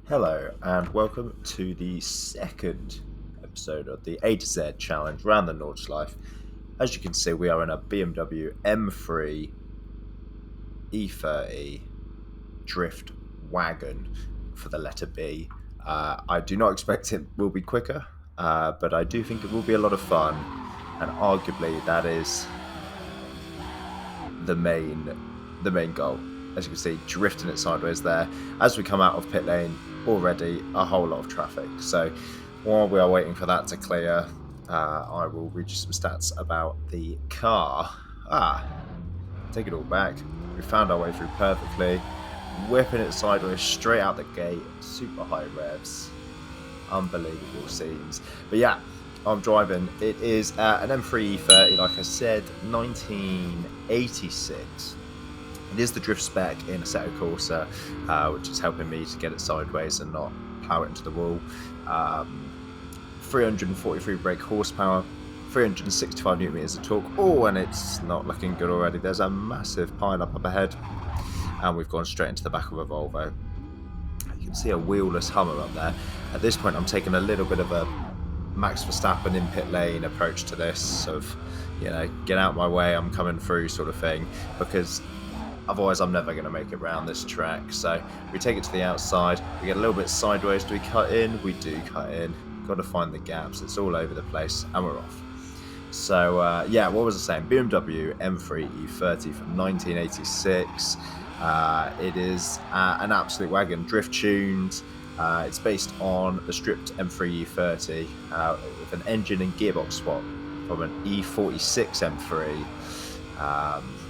Hello and welcome to the second episode of the A2Z challenge around the Nordschleife. As you can see, we are in a BMW M3 E30 drift wagon for the letter B. I do not expect it will be quicker, but I do think it will be a lot of fun, and arguably that is the main goal. As you can see, drifting it sideways there. As we come out of pit lane, already a whole lot of traffic. So while we are waiting for that to clear, I will read you some stats about the car. Take it all back. We found our way through perfectly, whipping it sideways straight out the gate, super high revs, unbelievable scenes. But yeah, I'm driving. It is an M3 E30, like I said, 1986. It is the drift spec in Assetto Corsa, which is helping me to get it sideways and not plow it into the wall. 343 brake horsepower, 365 newton meters of torque. Oh, and it's not looking good already. There's a massive pile up ahead, and we've gone straight into the back of a Volvo. You can see a wheelless Hummer up there. At this point, I'm taking a little bit of a Max Verstappen in pit lane approach to this, of, get out my way, I'm coming through sort of thing, because otherwise I'm never going to make it round this track. So we take it to the outside, we get a little bit sideways. Do we cut in? We do cut in. Got to find the gaps. It's all over the place, and we're off. So yeah, what was I saying? BMW M3 E30 from 1986. It is an absolute wagon, drift tuned. It's based on the stripped M3 E30 with an engine and gearbox swap from an E46 M3.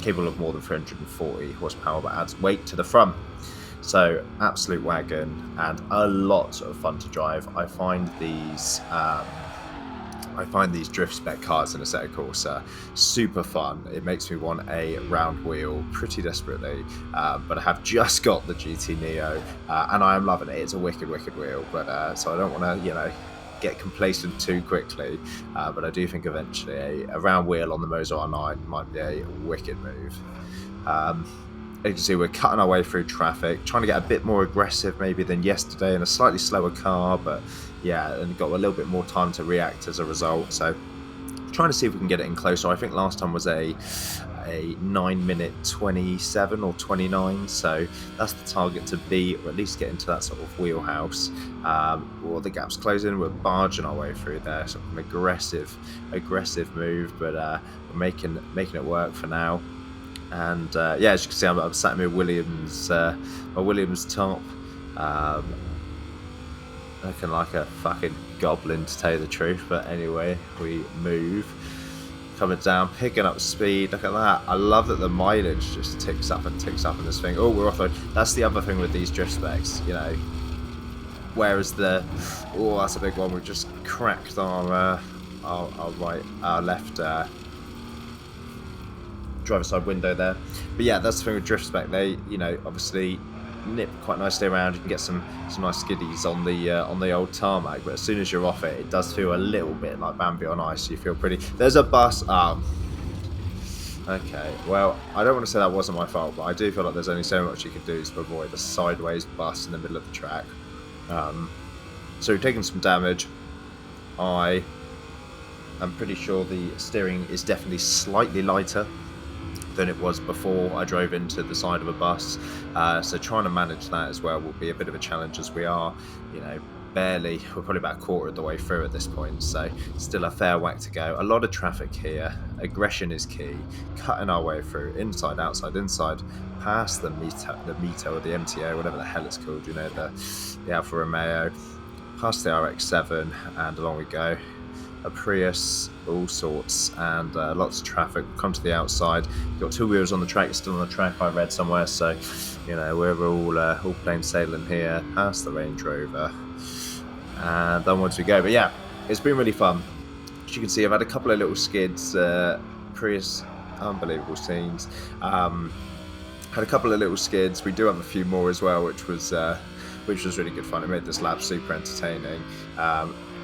Capable of more than 340 horsepower, but adds weight to the front. So absolute wagon and a lot of fun to drive. I find these drift spec cars in Assetto Corsa super fun. It makes me want a round wheel pretty desperately, but I have just got the GT Neo, and I am loving it. It's a wicked wheel, but so I don't want to get complacent too quickly, but I do think eventually a round wheel on the Moza R9 might be a wicked move. As you can see, we're cutting our way through traffic, trying to get a bit more aggressive maybe than yesterday in a slightly slower car, but yeah, and got a little bit more time to react as a result. So trying to see if we can get it in closer. I think last time was a 9-minute 27 or 29, so that's the target to beat, or at least get into that sort of wheelhouse. Well, the gap's closing, we're barging our way through there, sort of an aggressive move, but we're making it work for now. And yeah, as you can see, I'm sat in my Williams top, looking like a fucking goblin to tell you the truth. But anyway, we move. Coming down, picking up speed. Look at that. I love that the mileage just ticks up in this thing. Oh, we're off-road. That's the other thing with these drift specs, Whereas that's a big one. We've just cracked our left driver's side window there. But yeah, that's the thing with drift spec. They, obviously nip quite nicely around. You can get some nice skiddies on the old tarmac, but as soon as you're off it, it does feel a little bit like Bambi on ice. You feel pretty. There's a bus. Okay, well, I don't want to say that wasn't my fault, but I do feel like there's only so much you can do to avoid a sideways bus in the middle of the track. So we've taken some damage. I am pretty sure the steering is definitely slightly lighter than it was before I drove into the side of a bus, so trying to manage that as well will be a bit of a challenge, as we are, we're probably about a quarter of the way through at this point, so still a fair whack to go. A lot of traffic here. Aggression is key, cutting our way through, inside, outside, inside, past the Mito or the MTO, whatever the hell it's called, the Alfa Romeo, past the RX-7, and along we go. A Prius, all sorts, and lots of traffic. Come to the outside. Got two wheels on the track. It's still on the track, I read somewhere. So, we're all plain sailing here. Past the Range Rover, and onwards we go. But yeah, it's been really fun. As you can see, I've had a couple of little skids. Prius, unbelievable scenes. Had a couple of little skids. We do have a few more as well, which was really good fun. It made this lap super entertaining.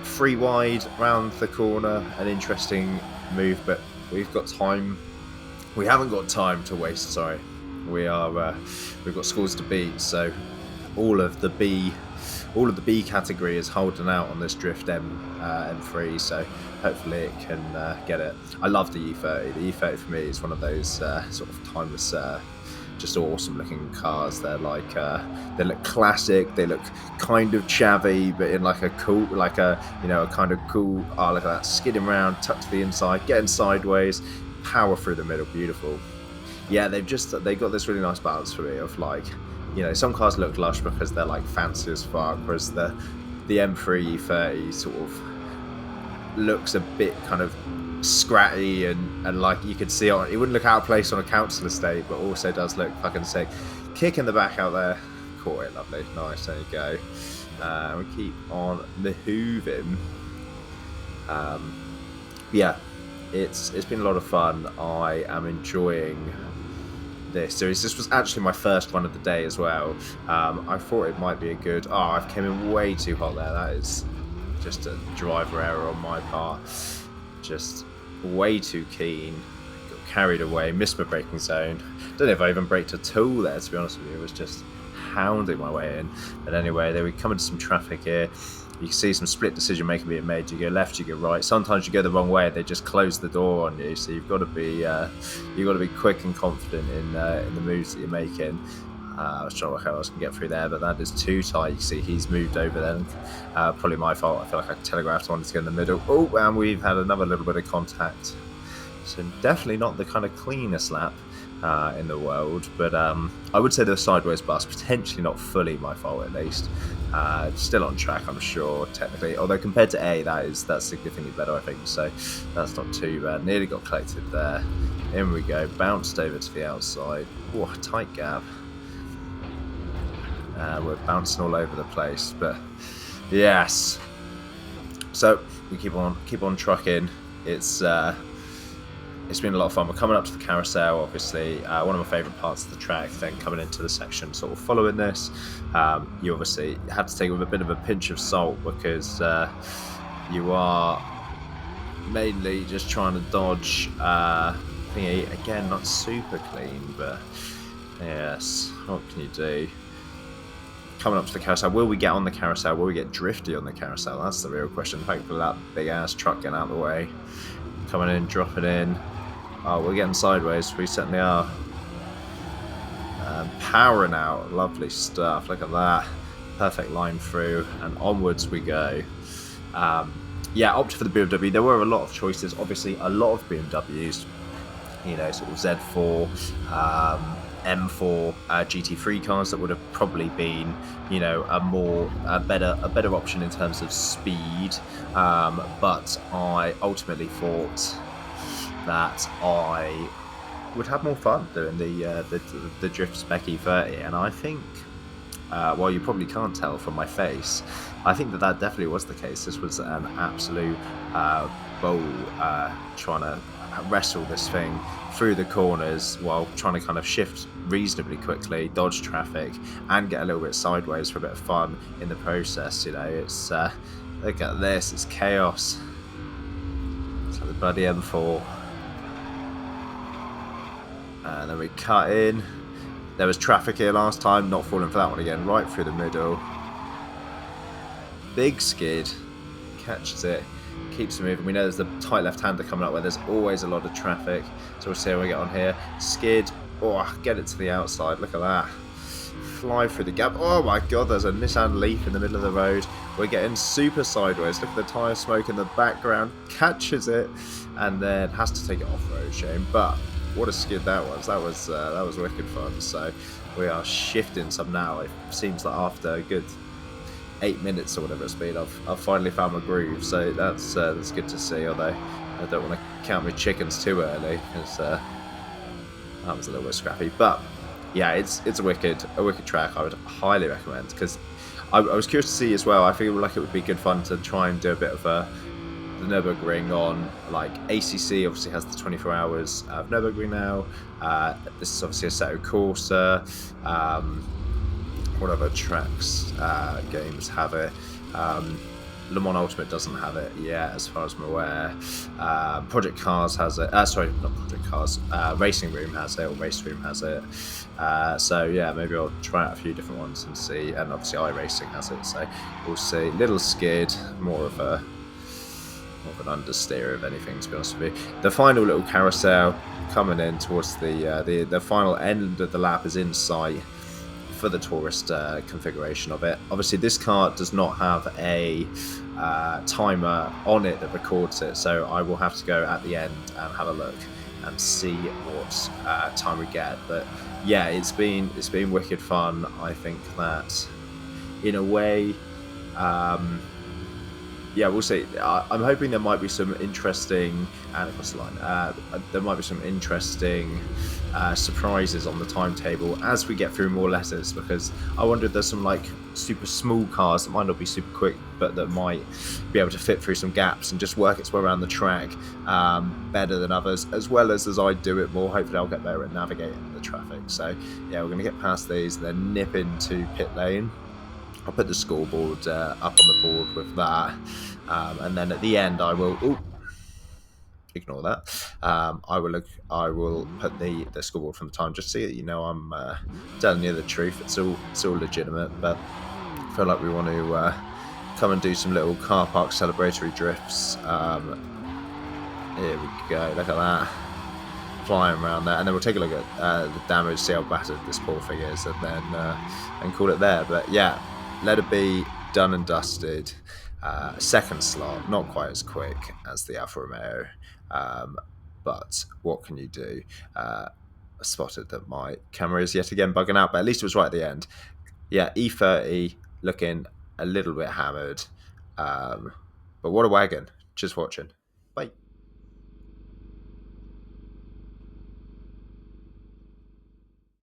3 wide round the corner, an interesting move, but we've got time. We haven't got time to waste. Sorry, we've got scores to beat. So all of the B all of the B category is holding out on this Drift M3, so hopefully it can get it. I love the E30. The E30 for me is one of those sort of timeless, just awesome looking cars. They're like they look classic, they look kind of chavvy, but in like a cool, like a, you know, a kind of cool, oh look at that, skidding around, tuck to the inside, getting sideways, power through the middle, beautiful. Yeah, they got this really nice balance for me of like, you know, some cars look lush because they're like fancy as fuck, whereas the M3 E30 sort of looks a bit kind of scratty and like you could see it wouldn't look out of place on a council estate, but also does look fucking sick. Kick in the back out there, caught it, lovely, nice, there you go. We keep on moving. Yeah, it's been a lot of fun. I am enjoying this series. This was actually my first one of the day as well. I thought it might be a good, I've came in way too hot there. That is just a driver error on my part, just way too keen, got carried away, missed my braking zone. Don't know if I even braked at all there, to be honest with you. It was just hounding my way in. But anyway, there we come into some traffic here. You can see some split decision making being made. You go left, you go right. Sometimes you go the wrong way. They just close the door on you. So you've got to be quick and confident in the moves that you're making. I was trying to work out how else I can get through there, but that is too tight. You can see he's moved over then. Probably my fault. I feel like I telegraphed wanted to go in the middle. Oh, and we've had another little bit of contact. So definitely not the kind of cleanest lap in the world, but I would say the sideways bus, potentially not fully my fault at least. Still on track, I'm sure, technically. Although compared to A, that's significantly better, I think. So that's not too bad. Nearly got collected there. In we go. Bounced over to the outside. Oh, tight gap. We're bouncing all over the place, but yes. So we keep on trucking. It's been a lot of fun. We're coming up to the carousel, obviously. One of my favourite parts of the track. Then coming into the section, sort of following this, you obviously have to take it with a bit of a pinch of salt because you are mainly just trying to dodge thingy. Again, not super clean, but yes. What can you do? Coming up to the carousel, will we get on the carousel? Will we get drifty on the carousel? That's the real question. Hopefully that big ass truck getting out of the way. Coming in, dropping in. Oh, we're getting sideways. We certainly are. Powering out. Lovely stuff. Look at that. Perfect line through. And onwards we go. Yeah, opted for the BMW. There were a lot of choices. Obviously, a lot of BMWs. You know, sort of Z4, M4 GT3 cars that would have probably been, you know, a better option in terms of speed. But I ultimately thought that I would have more fun doing the Drift Spec E30, and I think, while you probably can't tell from my face, I think that definitely was the case. This was an absolute bull trying to wrestle this thing through the corners while trying to kind of shift reasonably quickly, dodge traffic, and get a little bit sideways for a bit of fun in the process. You know, it's look at this, it's chaos. So the bloody M4, and then we cut in. There was traffic here last time, not falling for that one again, right through the middle. Big skid, catches it, keeps it moving. We know there's the tight left-hander coming up where there's always a lot of traffic. So we'll see how we get on here. Skid, oh, get it to the outside, look at that. Fly through the gap. Oh my god, there's a Nissan Leaf in the middle of the road. We're getting super sideways. Look at the tyre smoke in the background. Catches it and then has to take it off-road, shame. But what a skid that was. That was wicked fun. So we are shifting some now. It seems like after a good 8 minutes or whatever it's been, I've finally found my groove. So that's good to see. Although I don't want to count my chickens too early because that was a little bit scrappy. But yeah, it's a wicked track. I would highly recommend, because I was curious to see as well. I feel like it would be good fun to try and do a bit of the Nurburgring on, like, ACC obviously has the 24 hours of Nurburgring now. This is obviously Assetto Corsa. What other tracks games have it? Le Mans Ultimate doesn't have it yet, as far as I'm aware. Project Cars has it. Sorry, not Project Cars. Racing Room has it, or Race Room has it. So yeah, maybe I'll try out a few different ones and see. And obviously, iRacing has it, so we'll see. Little skid, more of an understeer of anything, to be honest with you. The final little carousel coming in towards the final end of the lap is in sight for the tourist configuration of it. Obviously, this car does not have a timer on it that records it, so I will have to go at the end and have a look and see what time we get. But yeah, it's been wicked fun. I think that in a way, yeah, we'll see. I'm hoping there might be some interesting, and across the line, there might be some interesting surprises on the timetable as we get through more letters, because I wonder if there's some like super small cars that might not be super quick, but that might be able to fit through some gaps and just work its way around the track better than others, as well as I do it more. Hopefully I'll get better at navigating the traffic. So yeah, we're going to get past these and then nip into pit lane. I'll put the scoreboard up on the board with that, and then at the end I will. Ooh, ignore that. I will put the scoreboard from the time, just so that you know I'm telling you the truth. It's all legitimate, but I feel like we want to come and do some little car park celebratory drifts. Here we go. Look at that, flying around there, and then we'll take a look at the damage, see how battered this poor thing is, and then and call it there. But yeah, let it be done and dusted. Second slot, not quite as quick as the Alfa Romeo, but what can you do? I spotted that my camera is yet again bugging out, but at least it was right at the end. Yeah, E30 looking a little bit hammered, but what a wagon. Just watching.